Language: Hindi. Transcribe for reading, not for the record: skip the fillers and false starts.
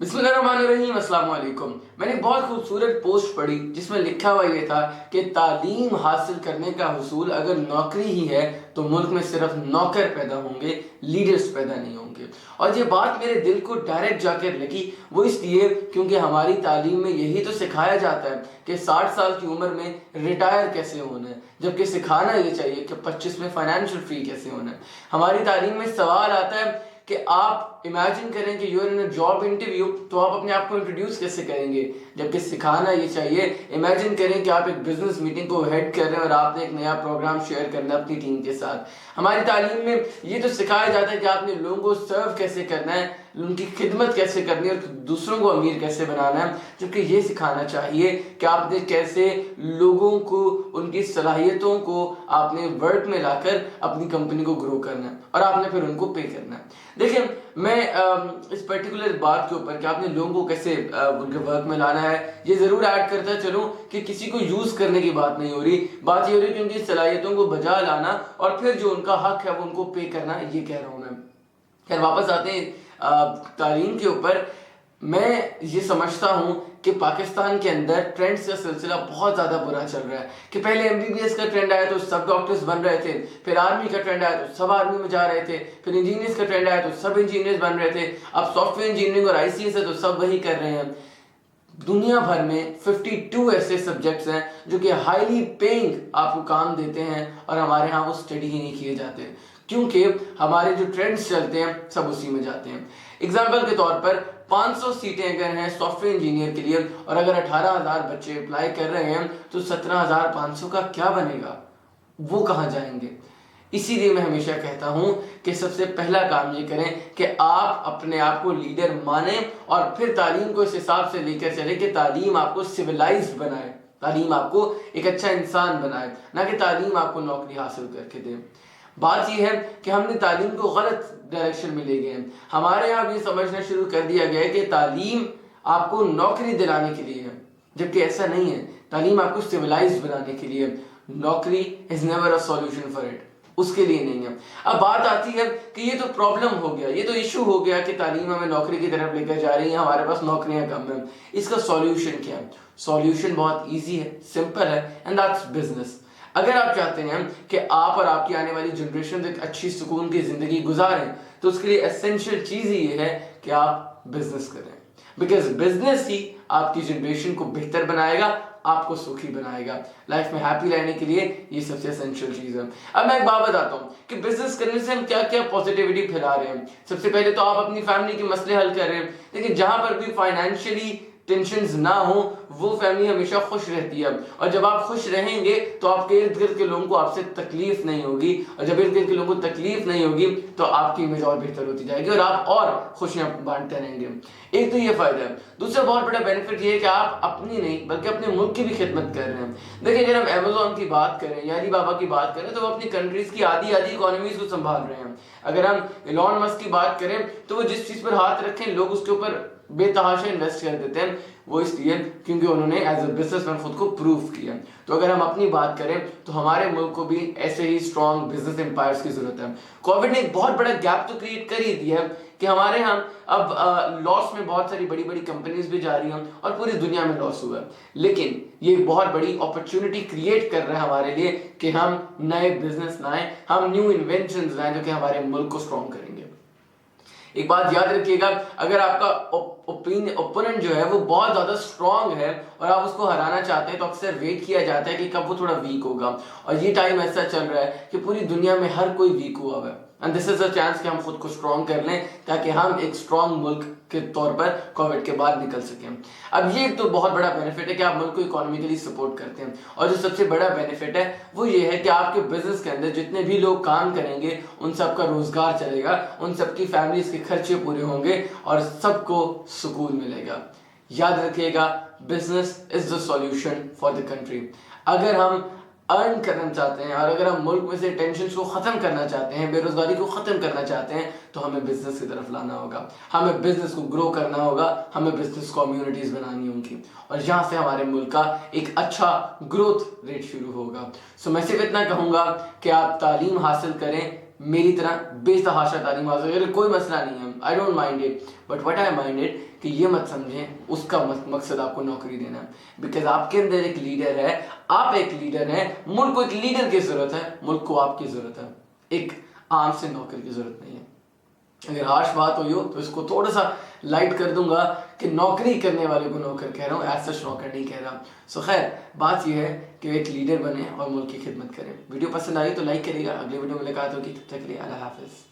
बिस्मिल्लाहिर्रहमानिर्रहीम, अस्सलाम वालेकुम। मैंने एक बहुत खूबसूरत पोस्ट पढ़ी जिसमें लिखा हुआ ये था कि तालीम हासिल करने का हुसूल अगर नौकरी ही है तो मुल्क में सिर्फ नौकर पैदा होंगे, लीडर्स पैदा नहीं होंगे। और ये बात मेरे दिल को डायरेक्ट जाकर लगी, वो इसलिए क्योंकि हमारी तालीम में यही तो सिखाया जाता है कि 60 साल की उम्र में रिटायर कैसे होना है, जबकि सिखाना ये चाहिए कि 25 में फाइनेंशियल फ्री कैसे होना है। हमारी तालीम में सवाल आता है कि आप इमेजिन करें कि यूर इन जॉब इंटरव्यू, तो आप अपने आप को इंट्रोड्यूस कैसे करेंगे, जबकि सिखाना ये चाहिए। इमेजिन करें कि आप एक बिजनेस मीटिंग को हेड कर रहे हैं और आपने एक नया प्रोग्राम शेयर करना है अपनी टीम के साथ। हमारी तालीम में ये तो सिखाया जाता है कि आपने लोगों को सर्व कैसे करना है, उनकी खिदमत कैसे करनी है और दूसरों को अमीर कैसे बनाना है, जबकि ये सिखाना चाहिए कि आपने कैसे लोगों को, उनकी सलाहियतों को आपने वर्क में लाकर अपनी कंपनी को ग्रो करना है और आपने फिर उनको पे करना है। देखिए, मैं इस पर्टिकुलर बात के ऊपर कि आपने लोगों को कैसे उनके वर्क में लाना है, ये ज़रूर ऐड करता चलूँ कि किसी को यूज़ करने की बात नहीं हो रही, बात ये हो रही है कि उनकी सलाहियतों को बजा लाना और फिर जो उनका हक है वो उनको पे करना, ये कह रहा हूँ मैं। खैर, वापस आते हैं तालीम के ऊपर। मैं ये समझता हूँ कि पाकिस्तान के अंदर ट्रेंड्स का सिलसिला बहुत ज़्यादा बुरा चल रहा है कि पहले एमबीबीएस का ट्रेंड आया तो सब डॉक्टर्स बन रहे थे, फिर आर्मी का ट्रेंड आया तो सब आर्मी में जा रहे थे, फिर इंजीनियर्स का ट्रेंड आया तो सब इंजीनियर्स बन रहे थे, अब सॉफ्टवेयर इंजीनियरिंग और आईसीएस है तो सब वही कर रहे हैं। दुनिया भर में 52 ऐसे सब्जेक्ट्स हैं जो कि हाईली पेइंग आपको काम देते हैं और हमारे यहाँ वो स्टडी ही नहीं किए जाते, क्योंकि हमारे जो ट्रेंड्स चलते हैं सब उसी में जाते हैं। एग्जाम्पल के तौर पर 500 सीटें अगर हैं सॉफ्टवेयर इंजीनियर के लिए और अगर 18,000 बच्चे अप्लाई कर रहे हैं तो 17,500 का क्या बनेगा, वो कहाँ जाएंगे। इसीलिए मैं हमेशा कहता हूं कि सबसे पहला काम ये करें कि आप अपने आप को लीडर माने और फिर तालीम को इस हिसाब से लेकर चले कि तालीम आपको सिविलाइज्ड बनाए, तालीम आपको एक अच्छा इंसान बनाए, ना कि तालीम आपको नौकरी हासिल करके दे। बात यह है कि हमने तालीम को गलत डायरेक्शन में ले गए हैं। हमारे यहाँ ये समझना शुरू कर दिया गया है कि तालीम आपको नौकरी दिलाने के लिए है, जबकि ऐसा नहीं है। तालीम आपको सिविलाइज्ड बनाने के लिए। नौकरी is never a solution for it, उसके लिए नहीं है। अब बात आती है कि ये तो प्रॉब्लम हो गया, ये तो इशू हो गया कि तालीम हमें नौकरी की तरफ लेकर जा रही है, हमारे पास नौकरियां कम है। इसका सॉल्यूशन क्या है? सॉल्यूशन बहुत इजी है, सिंपल है, एंड दैट्स बिजनेस। अगर आप चाहते हैं कि आप और आपकी आने वाली जनरेशन एक अच्छी सुकून की जिंदगी गुजारें तो उसके लिए एसेंशियल चीज ही ये है कि आप बिजनेस करें, बिकॉज बिजनेस ही आपकी जनरेशन को बेहतर बनाएगा, आपको सुखी बनाएगा। लाइफ में हैप्पी रहने के लिए ये सबसे एसेंशियल चीज है। अब मैं एक बात बताता हूँ कि बिजनेस करने से हम क्या क्या पॉजिटिविटी फैला रहे हैं। सबसे पहले तो आप अपनी फैमिली के मसले हल कर रहे हैं। देखिए, जहां पर भी फाइनेंशियली टेंशन्स ना हो वो फैमिली हमेशा खुश रहती है, और जब आप खुश रहेंगे तो आपके इर्द गिर्द के लोगों को आपसे तकलीफ नहीं होगी, और जब इर्द गिर्द के लोगों को तकलीफ नहीं होगी तो आपकी इमेज और बेहतर होती जाएगी और आप और खुशियां बांटते रहेंगे। एक तो ये फायदा है। दूसरा बहुत बड़ा बेनिफिट ये है कि आप अपनी नहीं बल्कि अपने मुल्क की भी खिदमत कर रहे हैं। देखिए, अगर हम अमेजोन की बात करें या अलीबाबा की बात करें तो वो अपनी कंट्रीज की आधी आधी इकोनॉमीज को संभाल रहे हैं। अगर हम इलॉन मस्क की बात करें तो वो जिस चीज पर हाथ रखें लोग उसके ऊपर बेतहाशा इन्वेस्ट कर देते हैं, वो इसलिए क्योंकि उन्होंने एज अ बिजनेसमैन खुद को प्रूव किया। तो अगर हम अपनी बात करें तो हमारे मुल्क को भी ऐसे ही स्ट्रॉन्ग बिजनेस एम्पायर्स की जरूरत है। कोविड ने एक बहुत बड़ा गैप तो क्रिएट कर ही दिया है कि हमारे यहाँ अब लॉस में बहुत सारी बड़ी बड़ी कंपनीज भी जा रही हैं और पूरी दुनिया में लॉस हुआ है, लेकिन ये बहुत बड़ी अपॉर्चुनिटी क्रिएट कर रहा है हमारे लिए कि हम नए बिजनेस लाएं, हम न्यू इन्वेंशन लाएं जो कि हमारे मुल्क को स्ट्रॉन्ग करेंगे। एक बात याद रखिएगा, अगर आपका ओपोनेंट जो है वो बहुत ज्यादा स्ट्रांग है और आप उसको हराना चाहते हैं तो अक्सर वेट किया जाता है कि कब वो थोड़ा वीक होगा, और ये टाइम ऐसा चल रहा है कि पूरी दुनिया में हर कोई वीक हुआ है, and this is a chance कि हम खुद को स्ट्रॉन्ग कर लें ताकि हम एक स्ट्रॉन्ग मुल्क के तौर पर कोविड के बाद निकल सकें। अब ये तो बहुत बड़ा बेनिफिट है कि आप मुल्क को इकोनॉमिकली सपोर्ट करते हैं, और जो सबसे बड़ा बेनिफिट है वो ये है कि आपके बिजनेस के अंदर जितने भी लोग काम करेंगे उन सबका रोजगार चलेगा, उन सबकी फैमिलीज के खर्चे पूरे होंगे और सबको सुकून मिलेगा। याद रखिएगा, business is the solution for the country. अगर हम अर्न करना चाहते हैं और अगर हम मुल्क में से टेंशन को खत्म करना चाहते हैं, बेरोजगारी को खत्म करना चाहते हैं, तो हमें बिजनेस की तरफ लाना होगा, हमें बिजनेस को ग्रो करना होगा, हमें बिजनेस कम्युनिटीज बनानी होंगी, और यहाँ से हमारे मुल्क का एक अच्छा ग्रोथ रेट शुरू होगा। सो मैं सिर्फ इतना कहूँगा कि आप तालीम हासिल करें, मेरी तरह बेतहाशा तालीम हासिल करे, कोई मसला नहीं है, I don't mind it, but what I mind it कि ये मत समझें उसका मकसद आपको नौकरी देना है, बिकॉज आपके अंदर एक लीडर है, आप एक लीडर हैं, मुल्क को एक लीडर की ज़रूरत है, मुल्क को आपकी ज़रूरत है, एक आम से नौकर की ज़रूरत नहीं है। अगर हार्श बात हुई हो तो इसको थोड़ा सा लाइट कर दूंगा कि नौकरी करने वाले को नौकर कह रहा हूँ, एज सच नौकर नहीं कह रहा। सो खैर बात यह है कि एक लीडर बने और मुल्क की खिदमत करें। वीडियो पसंद आई तो लाइक करिएगा, अगले वीडियो में मुलाकात होगी, तब तक के लिए अल्लाह हाफिज़।